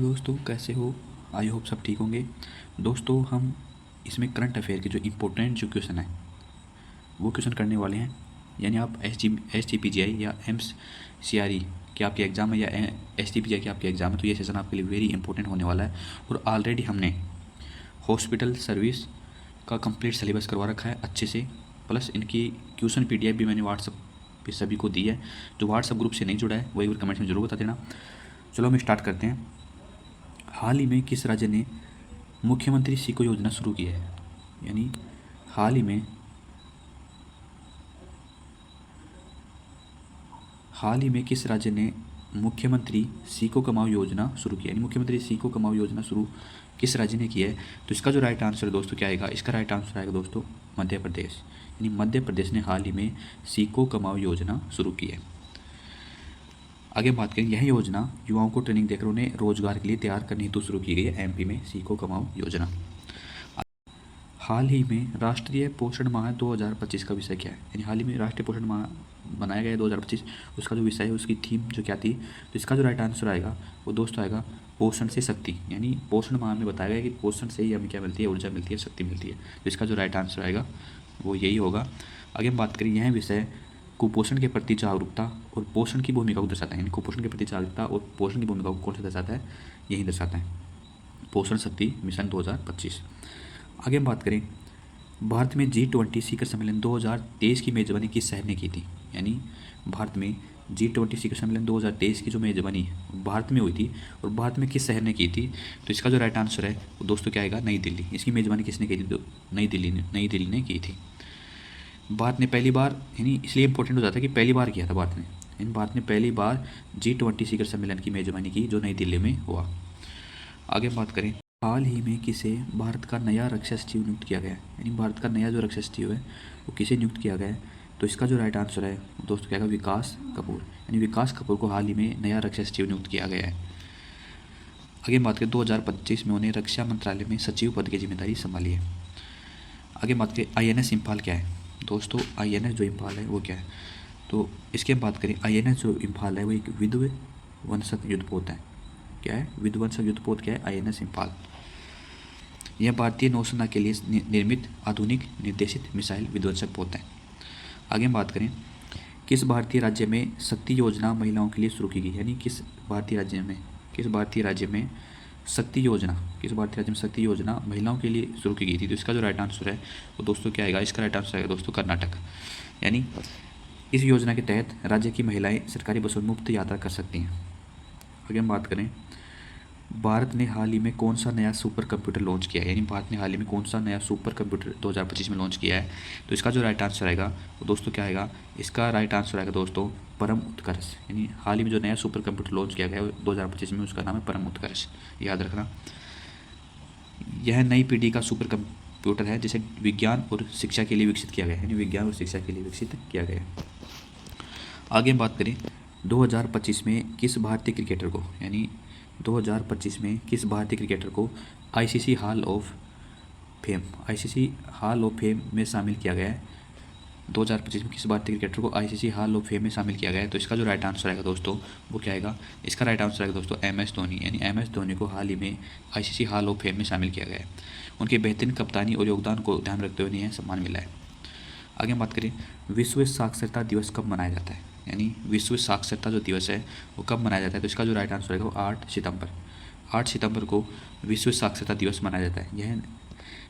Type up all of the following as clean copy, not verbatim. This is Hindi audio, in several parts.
दोस्तों कैसे हो। आई होप सब ठीक होंगे। दोस्तों हम इसमें करंट अफेयर के जो इम्पोर्टेंट जो क्वेश्चन है वो क्वेश्चन करने वाले हैं। यानी आप एस टी पी जी आई या एम्स सी आर ई के आपके एग्ज़ाम है या एस टी पी जी आई के आपके एग्ज़ाम है, तो ये सेशन आपके लिए वेरी इंपॉर्टेंट होने वाला है। और ऑलरेडी हमने हॉस्पिटल सर्विस का कंप्लीट सिलेबस करवा रखा है अच्छे से, प्लस इनकी क्वेश्चन PDF भी मैंने व्हाट्सअप पे सभी को दी है। जो व्हाट्सअप ग्रुप से नहीं जुड़ा है वही कमेंट्स में जरूर बता देना। चलो हम स्टार्ट करते हैं। हाल ही में किस राज्य ने मुख्यमंत्री सिको योजना शुरू की है? यानी हाल ही में किस राज्य ने मुख्यमंत्री सीको कमाओ योजना शुरू की है? यानी मुख्यमंत्री सीको कमाओ योजना शुरू किस राज्य ने की है? तो इसका जो राइट आंसर है दोस्तों क्या आएगा? इसका राइट आंसर आएगा दोस्तों मध्य प्रदेश। यानी मध्य प्रदेश ने हाल ही में सीको कमाओ योजना शुरू की है। आगे बात करें, यह योजना युवाओं को ट्रेनिंग देकर उन्हें रोजगार के लिए तैयार करने हेतु शुरू की गई है। MP में सीको कमाओ योजना। हाल ही में राष्ट्रीय पोषण माह 2025 का विषय क्या है? यानी हाल ही में राष्ट्रीय पोषण माह बनाया गया है 2025, उसका जो विषय है उसकी थीम जो क्या थी, तो इसका जो राइट आंसर आएगा वो दोस्तों आएगा पोषण से शक्ति। यानी पोषण माह में बताया गया कि पोषण से ही हमें क्या मिलती है? ऊर्जा मिलती है, शक्ति मिलती है। तो इसका जो राइट आंसर आएगा वो यही होगा। आगे हम बात करें, यह विषय कुपोषण के प्रति जागरूकता और पोषण की भूमिका को दर्शाता है। यानी कुपोषण के प्रति जागरूकता और पोषण की भूमिका को कौन सा दर्शाता है? यही दर्शाता है पोषण शक्ति मिशन 2025। आगे हम बात करें, भारत में G20 शिखर सम्मेलन 2023 की मेजबानी किस शहर ने की थी? यानी भारत में G20 शिखर सम्मेलन 2023 की जो मेजबानी है भारत में हुई थी, और भारत में किस शहर ने की थी? तो इसका जो राइट आंसर है वो दोस्तों क्या आएगा? नई दिल्ली। इसकी मेजबानी किसने की थी? तो नई दिल्ली ने की थी। भारत ने पहली बार, यानी इसलिए इंपॉर्टेंट हो जाता है कि पहली बार किया था भारत ने। इन भारत ने पहली बार G20 शिखर सम्मेलन की मेजबानी की जो नई दिल्ली में हुआ। आगे बात करें, हाल ही में किसे भारत का नया रक्षा सचिव नियुक्त किया गया है? यानी भारत का नया जो रक्षा सचिव है वो किसे नियुक्त किया गया है? तो इसका जो राइट आंसर है दोस्तों क्या है? विकास कपूर। यानी विकास कपूर को हाल ही में नया रक्षा सचिव नियुक्त किया गया है। आगे बात करें, 2025 में उन्हें रक्षा मंत्रालय में सचिव पद की जिम्मेदारी संभाली है। आगे बात करें, INS इम्फाल क्या है? दोस्तों INS जो इम्फाल है वो क्या है? तो इसकी हम बात करें, INS जो इम्फाल है वो एक विध्वंसक युद्धपोत है। क्या है? विध्वंसक युद्धपोत क्या है? INS इम्फाल। यह भारतीय नौसेना के लिए निर्मित आधुनिक निर्देशित मिसाइल विध्वंसक पोत है। आगे हम बात करें, किस भारतीय राज्य में शक्ति योजना महिलाओं के लिए शुरू की गई? यानी किस भारतीय राज्य में शक्ति योजना महिलाओं के लिए शुरू की गई थी? तो इसका जो राइट आंसर है वो दोस्तों क्या आएगा? इसका राइट आंसर आएगा दोस्तों कर्नाटक। यानी इस योजना के तहत राज्य की महिलाएं सरकारी बसों में मुफ्त यात्रा कर सकती हैं। आगे हम बात करें, भारत ने हाल ही में कौन सा नया सुपर कंप्यूटर लॉन्च किया है? यानी भारत ने हाल ही में कौन सा नया सुपर कंप्यूटर 2025 में लॉन्च किया है? तो इसका जो राइट आंसर आएगा वो दोस्तों क्या आएगा? इसका राइट आंसर आएगा दोस्तों परम उत्कर्ष। यानी हाल ही में जो नया सुपर कंप्यूटर लॉन्च किया गया है 2025 में, उसका नाम है परम उत्कर्ष। याद रखना, यह नई पीढ़ी का सुपर कंप्यूटर है जिसे विज्ञान और शिक्षा के लिए विकसित किया गया है। यानी विज्ञान और शिक्षा के लिए विकसित किया गया है। आगे हम बात करें, 2025 में किस भारतीय क्रिकेटर को, यानी 2025 में किस भारतीय क्रिकेटर को ICC हॉल ऑफ फेम में शामिल किया गया है? 2025 में किस भारतीय क्रिकेटर को ICC हॉल ऑफ फेम में शामिल किया गया है? तो इसका जो राइट आंसर आएगा दोस्तों वो क्या आएगा? इसका राइट आंसर आएगा दोस्तों MS धोनी। यानी MS धोनी को हाल ही में ICC हॉल ऑफ फेम में शामिल किया गया है। उनके बेहतरीन कप्तानी और योगदान को ध्यान रखते हुए यह सम्मान मिला है। आगे हम बात करें, विश्व साक्षरता दिवस कब मनाया जाता है? यानी विश्व साक्षरता जो दिवस है वो कब मनाया जाता है? तो इसका जो राइट आंसर रहेगा वो 8 सितंबर। 8 सितंबर को विश्व साक्षरता दिवस मनाया जाता है।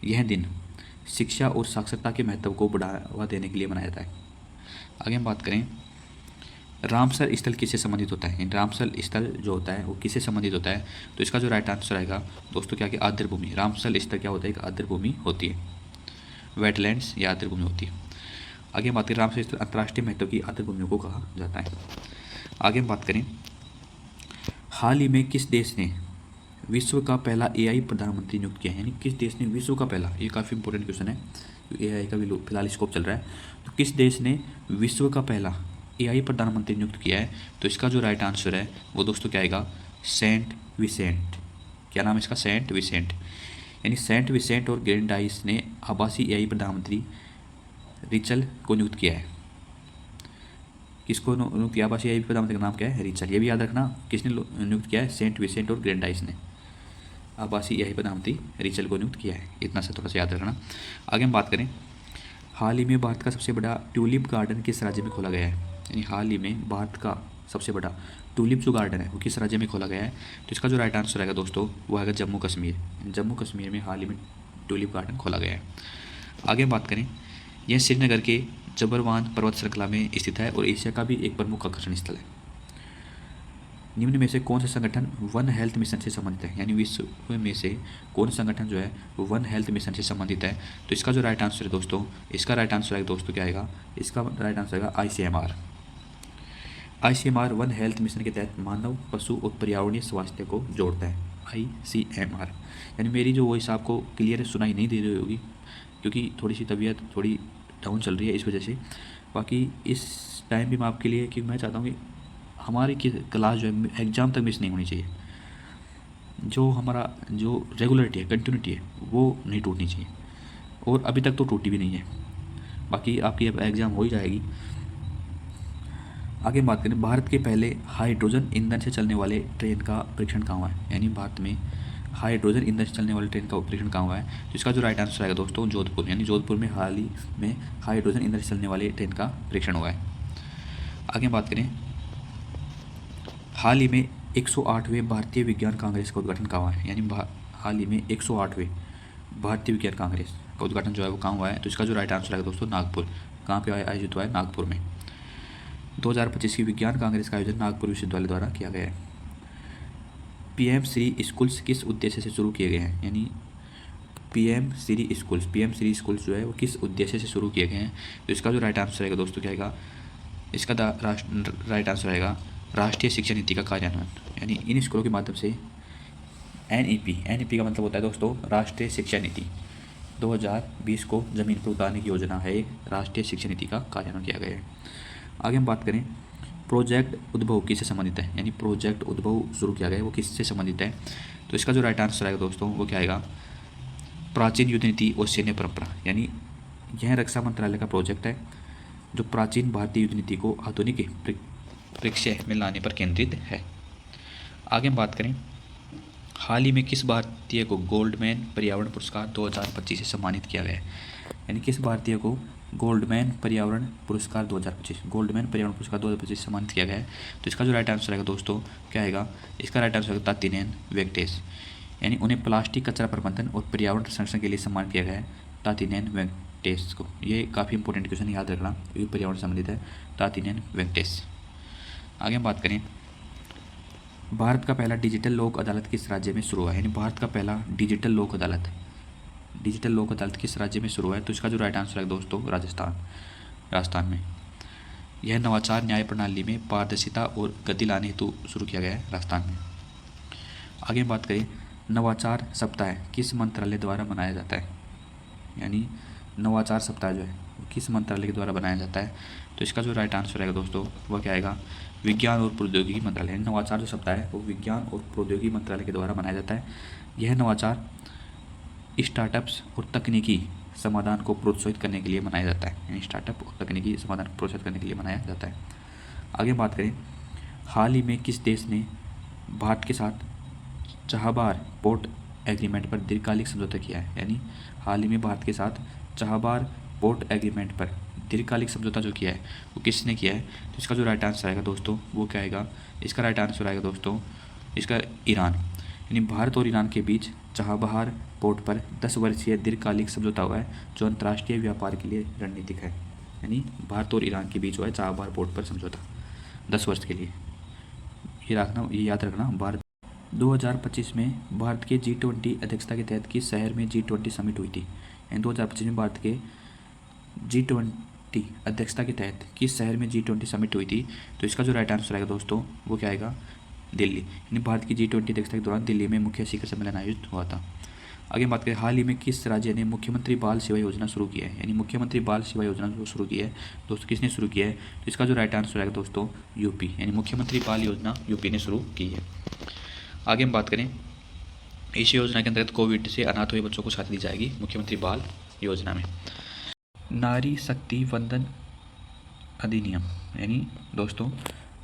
यह दिन शिक्षा और साक्षरता के महत्व को बढ़ावा देने के लिए मनाया जाता है। आगे हम बात करें, रामसर स्थल किससे संबंधित होता है? रामसर स्थल जो होता है वो किससे संबंधित होता है? तो इसका जो राइट आंसर आएगा दोस्तों क्या कि आर्द्र भूमि। रामसर स्थल क्या होता है? एक आर्द्र भूमि होती है, वेटलैंड्स या आर्द्र भूमि होती है। आगे हम बात करें, रामसर स्थल अंतर्राष्ट्रीय महत्व की आर्द्र भूमियों को कहा जाता है। आगे हम बात करें, हाल ही में किस देश ने विश्व का पहला AI प्रधानमंत्री नियुक्त किया है? यानी किस देश ने विश्व का पहला, ये काफ़ी इंपॉर्टेंट क्वेश्चन है, AI का भी फिलहाल स्कोप चल रहा है, तो किस देश ने विश्व का पहला AI प्रधानमंत्री नियुक्त किया है? तो इसका जो राइट आंसर है वो दोस्तों क्या आएगा? Saint Vincent. क्या नाम है इसका? Saint Vincent. यानी सेंट विसेंट और ग्रेनेडाइंस ने आभासी AI प्रधानमंत्री रिचल को नियुक्त किया है। किसको नियुक्त किया? आवासीय AIP प्रधानमंत्री का नाम क्या है? रिचल। ये भी याद रखना किसने नियुक्त किया है? सेंट विसेंट और ग्रेंडाइस ने आवासीय AIP प्रधानमंत्री रिचल को नियुक्त किया है। इतना सा थोड़ा सा याद रखना। आगे हम बात करें, हाल ही में भारत का सबसे बड़ा ट्यूलिप गार्डन किस राज्य में खोला गया है? यानी हाल ही में भारत का सबसे बड़ा ट्यूलिप जो गार्डन है वो किस राज्य में खोला गया है? तो इसका जो राइट आंसर आएगा दोस्तों वो आएगा जम्मू कश्मीर। जम्मू कश्मीर में हाल ही में ट्यूलिप गार्डन खोला गया है। आगे बात करें, यह श्रीनगर के जबरवान पर्वत श्रृंखला में स्थित है और एशिया का भी एक प्रमुख आकर्षण स्थल है। निम्न में से कौन सा संगठन वन हेल्थ मिशन से संबंधित है? यानी विश्व में से कौन संगठन जो है वो वन हेल्थ मिशन से संबंधित है? तो इसका जो राइट आंसर है दोस्तों, इसका राइट आंसर है दोस्तों क्या आएगा? इसका राइट आंसर आएगा ICMR। ICMR one health mission के तहत मानव, पशु और पर्यावरणीय स्वास्थ्य को जोड़ता है। ICMR यानी मेरी जो वॉइस आपको क्लियर सुनाई नहीं दे रही होगी क्योंकि थोड़ी सी तबीयत थोड़ी डाउन चल रही है इस वजह से। बाकी इस टाइम भी मैं आपके लिए कि मैं चाहता हूँ कि हमारी क्लास जो है एग्ज़ाम तक मिस नहीं होनी चाहिए। जो हमारा जो रेगुलरिटी है, कंटिन्यूटी है, वो नहीं टूटनी चाहिए और अभी तक तो टूटी भी नहीं है। बाकी आपकी अब एग्ज़ाम हो ही जाएगी। आगे बात करें, भारत के पहले हाइड्रोजन ईंधन से चलने वाले ट्रेन का परीक्षण कहाँ हुआ है? यानी भारत में हाइड्रोजन ईंधन से चलने वाले ट्रेन का परीक्षण कहाँ हुआ है? तो इसका जो राइट आंसर आएगा दोस्तों जोधपुर। यानी जोधपुर में हाल ही में हाइड्रोजन ईंधन से चलने वाले ट्रेन का परीक्षण हुआ है। आगे बात करें, हाल ही में 108वें भारतीय विज्ञान कांग्रेस का उद्घाटन कहाँ हुआ है? यानी हाल ही में 108वें भारतीय विज्ञान कांग्रेस का उद्घाटन जो है वो कहाँ हुआ है? तो इसका जो राइट आंसर आएगा दोस्तों नागपुर। कहाँ पे आयोजित हुआ है? नागपुर में। 2025 की विज्ञान कांग्रेस का आयोजन नागपुर विश्वविद्यालय द्वारा किया गया है। PM श्री स्कूल्स किस उद्देश्य से शुरू किए गए हैं? यानी PM श्री स्कूल्स जो है वो किस उद्देश्य से शुरू किए गए हैं? तो इसका जो राइट आंसर आएगा दोस्तों क्या आएगा? इसका राइट आंसर आएगा राष्ट्रीय शिक्षा नीति का कार्यान्वयन। यानी इन स्कूलों के माध्यम से NEP का मतलब होता है दोस्तों राष्ट्रीय शिक्षा नीति 2020 को ज़मीन पर उतारने की योजना है। एक राष्ट्रीय शिक्षा नीति का कार्यान्वयन किया गया है। आगे हम बात करें, प्रोजेक्ट उद्भव किससे संबंधित है? यानी प्रोजेक्ट उद्भव शुरू किया गया है वो किससे संबंधित है? तो इसका जो राइट आंसर आएगा दोस्तों वो क्या आएगा? प्राचीन युद्ध नीति और सैन्य परंपरा। यानी यह रक्षा मंत्रालय का प्रोजेक्ट है जो प्राचीन भारतीय युद्ध नीति को आधुनिक परिप्रेक्ष्य में लाने पर केंद्रित है। आगे हम बात करें, हाल ही में किस भारतीय को गोल्डमैन पर्यावरण पुरस्कार 2025 से सम्मानित किया गया है? यानी किस भारतीय को गोल्डमैन पर्यावरण पुरस्कार 2025 सम्मानित किया गया है? तो इसका जो राइट आंसर आएगा दोस्तों क्या आएगा? इसका राइट आंसर आएगा तातीनैन वेंकटेश। यानी उन्हें प्लास्टिक कचरा प्रबंधन और पर्यावरण संरक्षण के लिए सम्मानित किया गया है तातीनैन वेंकटेश को। ये काफ़ी इंपॉर्टेंट क्वेश्चन याद रखना, ये पर्यावरण संबंधित है, तातीनैन वेंकटेश। आगे हम बात करें, भारत का पहला डिजिटल लोक अदालत किस राज्य में शुरू हुआ है? यानी भारत का पहला डिजिटल लोक अदालत किस राज्य में शुरू हुआ है? तो इसका जो राइट आंसर है दोस्तों राजस्थान में। यह नवाचार न्याय प्रणाली में पारदर्शिता और गति लाने हेतु शुरू किया गया है राजस्थान में। आगे बात करें, नवाचार सप्ताह किस मंत्रालय द्वारा मनाया जाता है? यानी नवाचार सप्ताह जो है वो किस मंत्रालय के द्वारा बनाया जाता है? तो इसका जो राइट आंसर आएगा दोस्तों वह क्या आएगा? विज्ञान और प्रौद्योगिकी मंत्रालय। नवाचार जो सप्ताह है वो विज्ञान और प्रौद्योगिकी मंत्रालय के द्वारा मनाया जाता है। यह नवाचार स्टार्टअप्स और तकनीकी समाधान को प्रोत्साहित करने के लिए मनाया जाता है। यानी स्टार्टअप और तकनीकी समाधान को प्रोत्साहित करने के लिए मनाया जाता है। आगे बात करें, हाल ही में किस देश ने भारत के साथ चाहबार पोर्ट एग्रीमेंट पर दीर्घकालिक समझौता किया है? यानी हाल ही में भारत के साथ चाहबार पोर्ट एग्रीमेंट पर दीर्घकालिक समझौता जो किया है वो किसने किया है? तो इसका जो राइट आंसर आएगा दोस्तों वो क्या आएगा? इसका राइट आंसर आएगा दोस्तों इसका ईरान। यानी भारत और ईरान के बीच चाहबार पोर्ट पर 10 वर्षीय दीर्घकालिक समझौता हुआ है जो अंतर्राष्ट्रीय व्यापार के लिए रणनीतिक है। यानी भारत और ईरान के बीच हुआ है चाहबार पोर्ट पर समझौता 10 वर्ष के लिए। ये याद रखना। भारत 2025 में भारत के G20 अध्यक्षता के तहत किस शहर में G20 समिट हुई थी? यानी 2025 में भारत के G20 अध्यक्षता के तहत किस शहर में G20 समिट हुई थी? तो इसका जो राइट आंसर आएगा दोस्तों वो क्या आएगा? दिल्ली। यानी भारत की G20 अध्यक्षता के दौरान दिल्ली में मुख्य शिखर सम्मेलन आयोजित हुआ था। आगे बात करें, हाल ही में किस राज्य ने मुख्यमंत्री बाल सेवा योजना शुरू की है? यानी मुख्यमंत्री बाल सेवा योजना जो शुरू की है दोस्तों किसने शुरू किया है? तो इसका जो राइट आंसर आएगा दोस्तों यूपी। यानी मुख्यमंत्री बाल योजना यूपी ने शुरू की है। आगे हम बात करें, इस योजना के अंतर्गत कोविड से अनाथ हुए बच्चों को सहायता दी जाएगी मुख्यमंत्री बाल योजना में। नारी शक्ति वंदन अधिनियम, यानी दोस्तों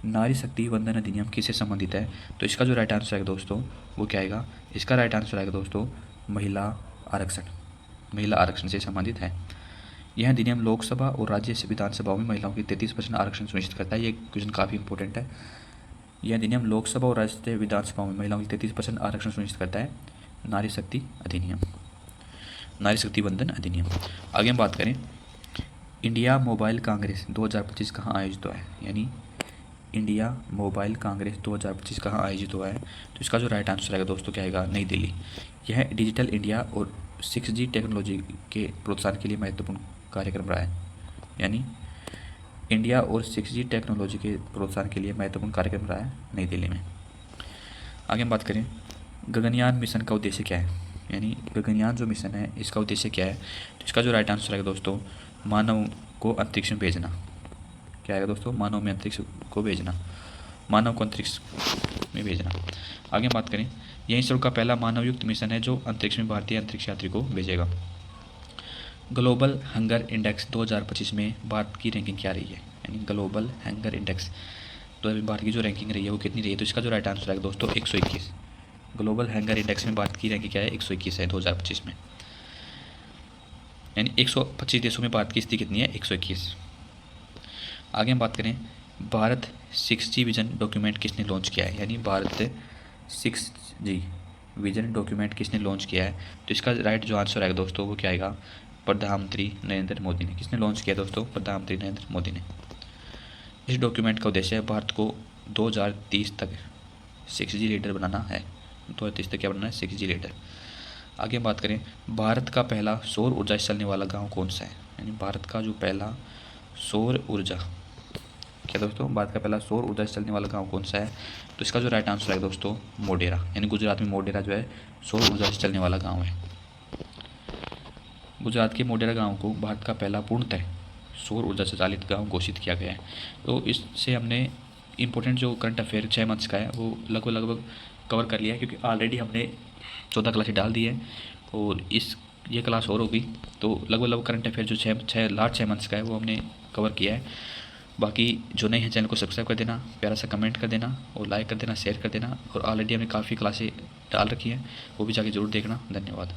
नारी शक्ति वंदन अधिनियम किससे संबंधित है? तो इसका जो राइट आंसर है दोस्तों वो क्या आएगा? इसका राइट आंसर आएगा दोस्तों महिला आरक्षण, महिला आरक्षण से संबंधित है। यह अधिनियम लोकसभा और राज्य विधानसभाओं में महिलाओं की 33% आरक्षण सुनिश्चित करता है। ये क्वेश्चन काफ़ी इंपॉर्टेंट है। यह अधिनियम लोकसभा और राज्य विधानसभाओं में महिलाओं की 33% आरक्षण सुनिश्चित करता है। नारी शक्ति अधिनियम, नारी शक्ति वंदन अधिनियम। आगे हम बात करें, इंडिया मोबाइल कांग्रेस 2025 कहाँ आयोजित हुआ है? यानी इंडिया मोबाइल कांग्रेस 2025 कहाँ आयोजित हुआ है? तो इसका जो राइट आंसर आएगा दोस्तों क्या आएगा? नई दिल्ली। यह डिजिटल इंडिया और 6G टेक्नोलॉजी के प्रोत्साहन के लिए महत्वपूर्ण कार्यक्रम रहा है। यानी इंडिया और 6G टेक्नोलॉजी के प्रोत्साहन के लिए महत्वपूर्ण कार्यक्रम रहा है नई दिल्ली में। आगे हम बात करें, गगनयान मिशन का उद्देश्य क्या है? यानी गगनयान जो मिशन है इसका उद्देश्य क्या है? तो इसका जो राइट आंसर आएगा दोस्तों मानव को अंतरिक्ष में भेजना। क्या आएगा दोस्तों? मानव में अंतरिक्ष को भेजना, मानव को अंतरिक्ष में भेजना। आगे हम बात करें, यह इसरो का पहला मानवयुक्त मिशन है जो अंतरिक्ष में भारतीय अंतरिक्ष यात्री को भेजेगा। ग्लोबल हंगर इंडेक्स 2025 में भारत की रैंकिंग क्या रही है? यानी ग्लोबल हंगर इंडेक्स तो भारत की जो रैंकिंग रही है वो कितनी रही है? तो इसका जो राइट आंसर है दोस्तों 121। ग्लोबल हंगर इंडेक्स में भारत की रैंकिंग क्या है? 121 है 2025 में। यानी 125 देशों में भारत की स्थिति कितनी है? 121। आगे हम बात करें, भारत 6G विजन डॉक्यूमेंट किसने लॉन्च किया है? यानी भारत 6G विजन डॉक्यूमेंट किसने लॉन्च किया है? तो इसका राइट जो आंसर आएगा दोस्तों वो क्या आएगा? प्रधानमंत्री नरेंद्र मोदी ने। किसने लॉन्च किया दोस्तों? प्रधानमंत्री नरेंद्र मोदी ने। इस डॉक्यूमेंट का उद्देश्य है भारत को 2030 तक 6G लीडर बनाना है। 2030 तक क्या बनाना है? 6G leader. आगे हम बात करें, भारत का पहला सौर ऊर्जा से चलने वाला गाँव कौन सा है? यानी भारत का जो पहला सौर ऊर्जा, क्या दोस्तों भारत का पहला सौर ऊर्जा से चलने वाला गांव कौन सा है? तो इसका जो राइट आंसर है दोस्तों मोढेरा। यानी गुजरात में मोढेरा जो है सौर ऊर्जा से चलने वाला गांव है। गुजरात के मोढेरा गांव को भारत का पहला पूर्णतः सौर ऊर्जा से चालित गांव घोषित किया गया है। तो इससे हमने इंपॉर्टेंट जो करंट अफेयर 6 मंथ्स का है वो लगभग कवर कर लिया है, क्योंकि ऑलरेडी हमने 14 क्लासें डाल दी है और ये क्लास और होगी। तो लगभग करंट अफेयर जो 6 मंथ्स का है वो हमने कवर किया है। बाकी जो नए हैं चैनल को सब्सक्राइब कर देना, प्यारा सा कमेंट कर देना और लाइक कर देना, शेयर कर देना। और ऑलरेडी हमने काफ़ी क्लासें डाल रखी हैं, वो भी जाके ज़रूर देखना। धन्यवाद।